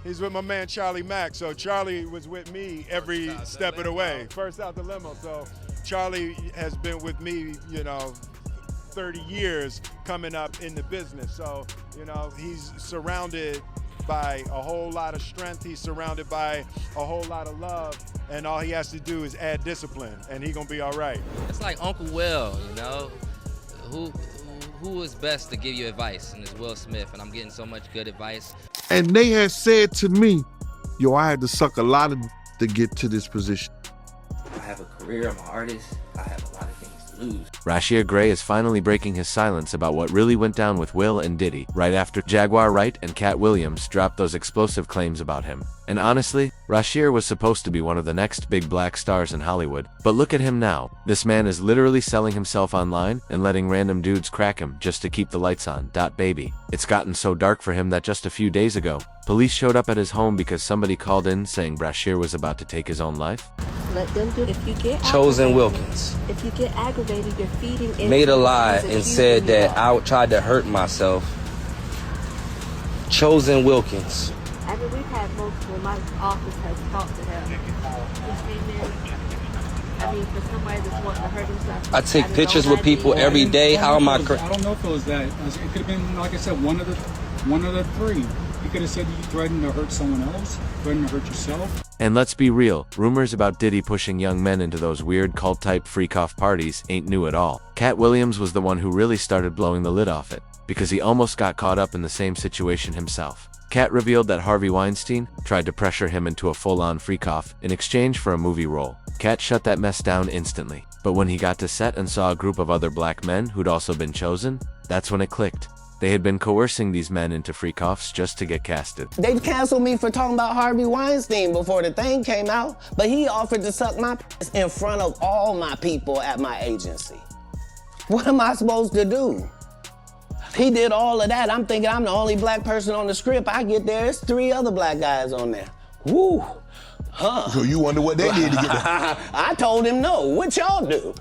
He's with my man Charlie Mack. So Charlie was with me every step of the way. First out the limo. So Charlie has been with me, 30 years coming up in the business. So, he's surrounded by a whole lot of strength. He's surrounded by a whole lot of love. And all he has to do is add discipline, and he's going to be all right. It's like Uncle Will, Who is best to give you advice? And it's Will Smith, and I'm getting so much good advice. And they had said to me, yo, I had to suck a lot of to get to this position. I have a career, I'm an artist, I have a lot of things to lose. Bryshere Grey is finally breaking his silence about what really went down with Will and Diddy, right after Jaguar Wright and Katt Williams dropped those explosive claims about him. And honestly, Bryshere was supposed to be one of the next big black stars in Hollywood, but look at him now. This man is literally selling himself online and letting random dudes crack him just to keep the lights on. Baby. It's gotten so dark for him that just a few days ago, police showed up at his home because somebody called in saying Bryshere was about to take his own life. Let them do it. If you get Chosen Wilkins if you get aggravated, you're feeding into made a lie and said that I tried to hurt myself. Chosen Wilkins. I mean, we've had multiple. My office has talked to him. I mean, for somebody that's wanting to hurt himself. I take pictures with people every day. How am I? I don't know if it was that. It could have been, like I said, one of the three. You could have said you threatened to hurt someone else, threatened to hurt yourself. And let's be real, rumors about Diddy pushing young men into those weird cult-type freak-off parties ain't new at all. Katt Williams was the one who really started blowing the lid off it, because he almost got caught up in the same situation himself. Katt revealed that Harvey Weinstein tried to pressure him into a full-on freak-off in exchange for a movie role. Katt shut that mess down instantly, but when he got to set and saw a group of other black men who'd also been chosen, that's when it clicked. They had been coercing these men into freak-offs just to get casted. They canceled me for talking about Harvey Weinstein before the thing came out, but he offered to suck my piss in front of all my people at my agency. What am I supposed to do? He did all of that. I'm thinking I'm the only black person on the script. I get there, it's 3 other black guys on there. Woo! Huh. So you wonder what they did to get there? I told him no. What y'all do?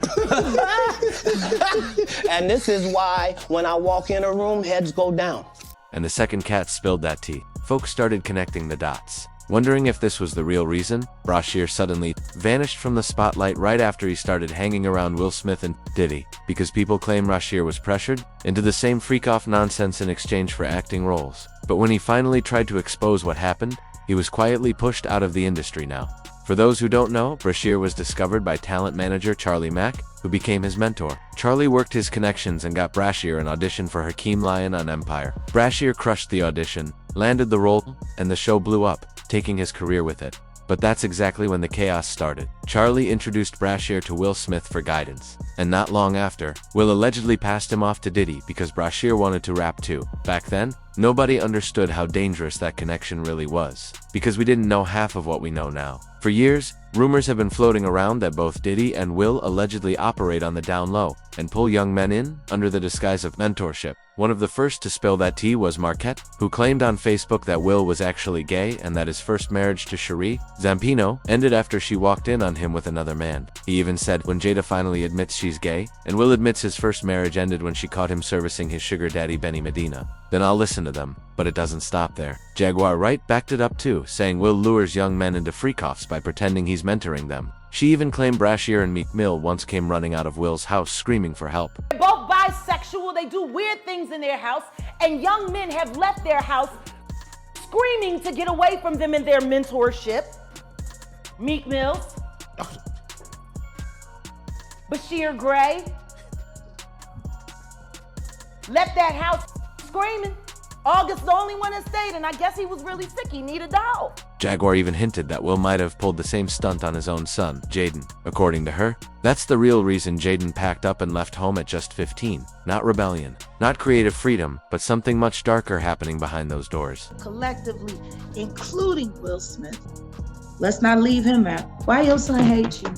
And this is why when I walk in a room, heads go down. And the second Katt spilled that tea, folks started connecting the dots. Wondering if this was the real reason, Bryshere suddenly vanished from the spotlight right after he started hanging around Will Smith and Diddy, because people claim Bryshere was pressured into the same freak-off nonsense in exchange for acting roles. But when he finally tried to expose what happened, he was quietly pushed out of the industry now. For those who don't know, Bryshere was discovered by talent manager Charlie Mack, who became his mentor. Charlie worked his connections and got Bryshere an audition for Hakeem Lion on Empire. Bryshere crushed the audition, landed the role, and the show blew up, taking his career with it. But that's exactly when the chaos started. Charlie introduced Bryshere to Will Smith for guidance. And not long after, Will allegedly passed him off to Diddy because Bryshere wanted to rap too. Back then, nobody understood how dangerous that connection really was, because we didn't know half of what we know now. For years, rumors have been floating around that both Diddy and Will allegedly operate on the down low and pull young men in under the disguise of mentorship. One of the first to spill that tea was Marquette, who claimed on Facebook that Will was actually gay and that his first marriage to Cherie Zampino ended after she walked in on him with another man. He even said when Jada finally admits she's gay, and Will admits his first marriage ended when she caught him servicing his sugar daddy Benny Medina, then I'll listen to them. But it doesn't stop there. Jaguar Wright backed it up too, saying Will lures young men into freak-offs by pretending he's mentoring them. She even claimed Bryshere and Meek Mill once came running out of Will's house screaming for help. They're both bisexual, they do weird things in their house, and young men have left their house screaming to get away from them in their mentorship. Meek Mills, Bryshere Grey, left that house screaming. August the only one that stayed, and I guess he was really sick. He needed a dog. Jaguar even hinted that Will might have pulled the same stunt on his own son, Jaden. According to her, that's the real reason Jaden packed up and left home at just 15. Not rebellion, not creative freedom, but something much darker happening behind those doors. Collectively, including Will Smith. Let's not leave him out. Why your son hate you?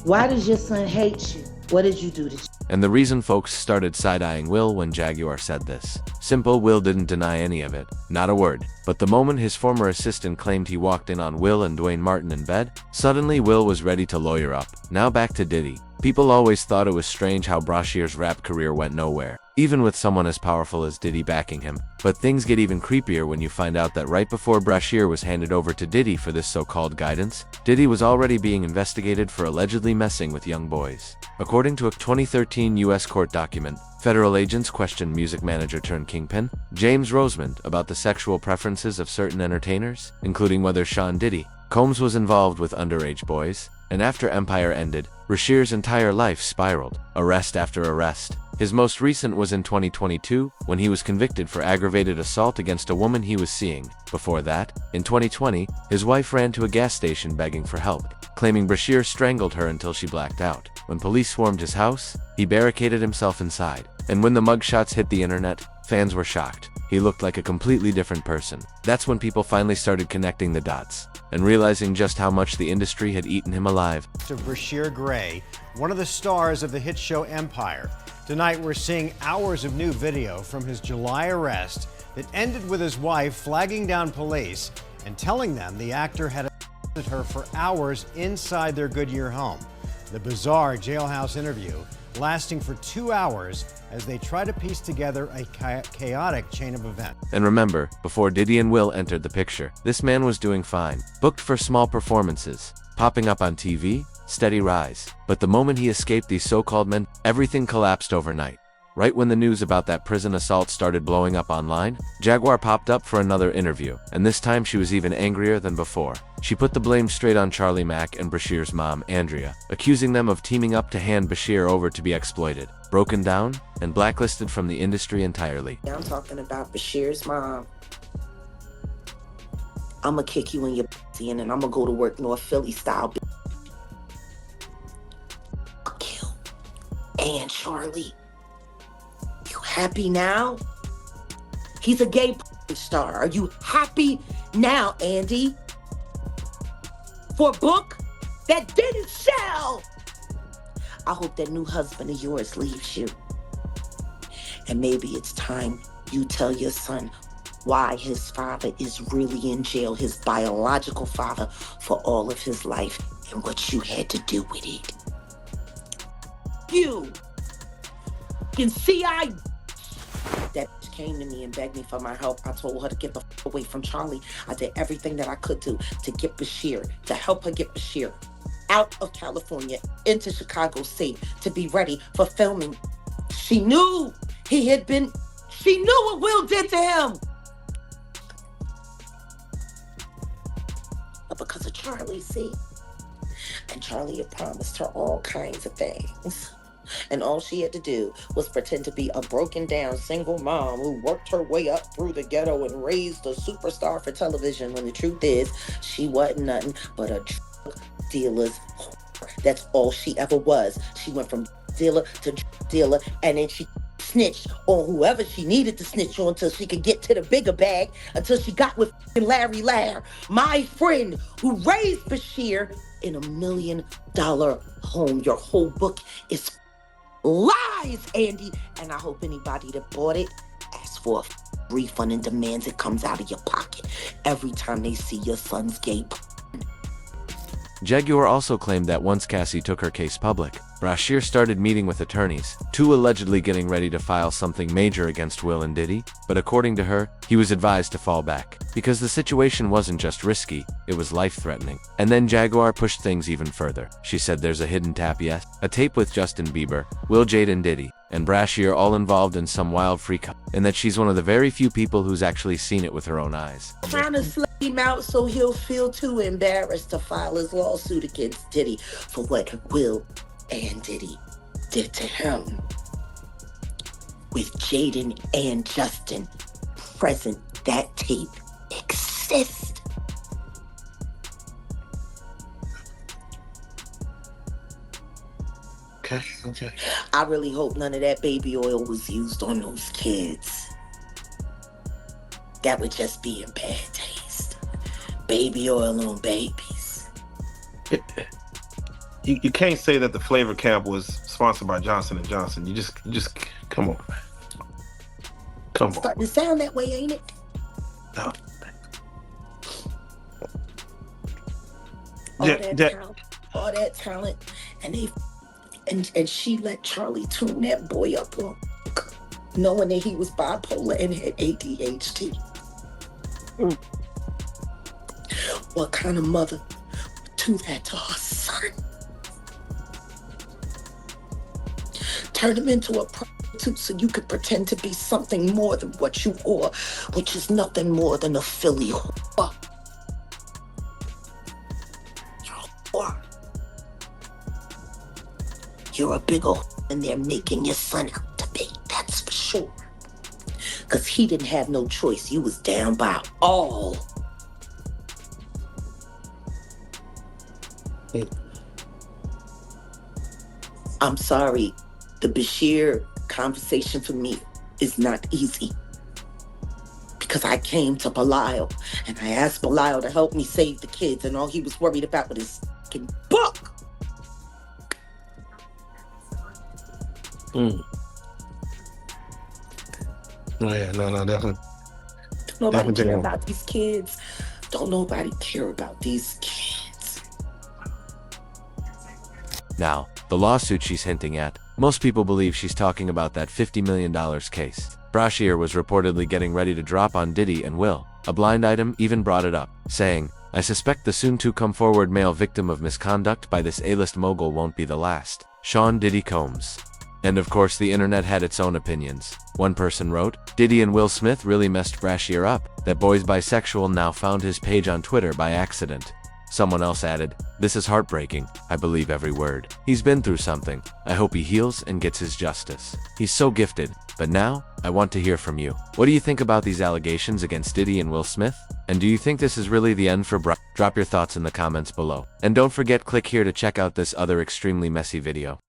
Why does your son hate you? What did you do to And the reason folks started side-eyeing Will when Jaguar said this. Simple, Will didn't deny any of it. Not a word. But the moment his former assistant claimed he walked in on Will and Dwayne Martin in bed, suddenly Will was ready to lawyer up. Now back to Diddy. People always thought it was strange how Bryshere's rap career went nowhere. even with someone as powerful as Diddy backing him. But things get even creepier when you find out that right before Bryshere was handed over to Diddy for this so-called guidance, Diddy was already being investigated for allegedly messing with young boys. According to a 2013 U.S. court document, federal agents questioned music manager turned kingpin, James Rosemond, about the sexual preferences of certain entertainers, including whether Sean Diddy Combs was involved with underage boys, and after Empire ended, Bryshere's entire life spiraled, arrest after arrest. His most recent was in 2022, when he was convicted for aggravated assault against a woman he was seeing. Before that, in 2020, his wife ran to a gas station begging for help, claiming Bryshere strangled her until she blacked out. When police swarmed his house, he barricaded himself inside. And when the mugshots hit the internet, fans were shocked. He looked like a completely different person. That's when people finally started connecting the dots, and realizing just how much the industry had eaten him alive. To Bryshere Grey, one of the stars of the hit show Empire. Tonight we're seeing hours of new video from his July arrest that ended with his wife flagging down police and telling them the actor had assaulted her for hours inside their Goodyear home. The bizarre jailhouse interview lasting for 2 hours as they try to piece together a chaotic chain of events. And remember, before Diddy and Will entered the picture, this man was doing fine, booked for small performances, popping up on TV, steady rise. But the moment he escaped these so-called men, everything collapsed overnight. Right when the news about that prison assault started blowing up online, Jaguar popped up for another interview, and this time she was even angrier than before. She put the blame straight on Charlie Mack and Bryshere's mom, Andrea, accusing them of teaming up to hand Bryshere over to be exploited, broken down, and blacklisted from the industry entirely. I'm talking about Bryshere's mom. I'ma kick you in your in and I'ma go to work North Philly style. Kill and Charlie. You happy now? He's a gay star. Are you happy now, Andy? For a book that didn't sell. I hope that new husband of yours leaves you. And maybe it's time you tell your son why his father is really in jail, his biological father, for all of his life and what you had to do with it. You can see that came to me and begged me for my help. I told her to get the away from Charlie. I did everything that I could do to get Bryshere, to help her get Bryshere out of California into Chicago safe to be ready for filming. She knew she knew what Will did to him. But because of Charlie, see? And Charlie had promised her all kinds of things. And all she had to do was pretend to be a broken down single mom who worked her way up through the ghetto and raised a superstar for television, when the truth is she wasn't nothing but a drug dealer's whore. That's all she ever was. She went from dealer to drug dealer, and then she snitched on whoever she needed to snitch on until she could get to the bigger bag, until she got with Larry Lair, my friend who raised Bryshere in $1 million home. Your whole book is lies, Andy, and I hope anybody that bought it asks for a refund and demands it comes out of your pocket every time they see your son's gay. Jaguar also claimed that once Cassie took her case public, Bryshere started meeting with attorneys, two allegedly getting ready to file something major against Will and Diddy, but according to her, he was advised to fall back, because the situation wasn't just risky, it was life-threatening. And then Jaguar pushed things even further. She said there's a hidden tap, yes, a tape with Justin Bieber, Will, Jade, and Diddy, and Bryshere all involved in some wild freak out, and that she's one of the very few people who's actually seen it with her own eyes. Trying to slay him out so he'll feel too embarrassed to file his lawsuit against Diddy for what Will and Diddy did to him. With Jaden and Justin present, that tape exists. Okay. I really hope none of that baby oil was used on those kids. That would just be in bad taste. Baby oil on babies. You can't say that the flavor camp was sponsored by Johnson & Johnson. You just come on. Come on. Starting to sound that way, ain't it? No. All that talent, and she let Charlie tune that boy up on. knowing that he was bipolar and had ADHD. What kind of mother would do that to her son? Turn him into a prostitute so you could pretend to be something more than what you are, which is nothing more than a filly whore. You're a whore. You're a bigger whore than they're making your son out to be, that's for sure. Because he didn't have no choice. You was down by all. I'm sorry. The Bryshere conversation for me is not easy. Because I came to Belial and I asked Belial to help me save the kids, and all he was worried about was his fucking book. Oh yeah, no, definitely. Don't nobody Definitely. care about these kids. Don't nobody care about these kids. Now, the lawsuit she's hinting at, most people believe she's talking about that $50 million case. Bryshere was reportedly getting ready to drop on Diddy and Will. A blind item even brought it up, saying, "I suspect the soon-to-come-forward male victim of misconduct by this A-list mogul won't be the last. Sean Diddy Combs." And of course the internet had its own opinions. One person wrote, "Diddy and Will Smith really messed Bryshere up. That boy's bisexual now found his page on Twitter by accident." Someone else added, "This is heartbreaking. I believe every word. He's been through something. I hope he heals and gets his justice. He's so gifted. But now, I want to hear from you. What do you think about these allegations against Diddy and Will Smith? And do you think this is really the end for Drop your thoughts in the comments below. And don't forget, click here to check out this other extremely messy video.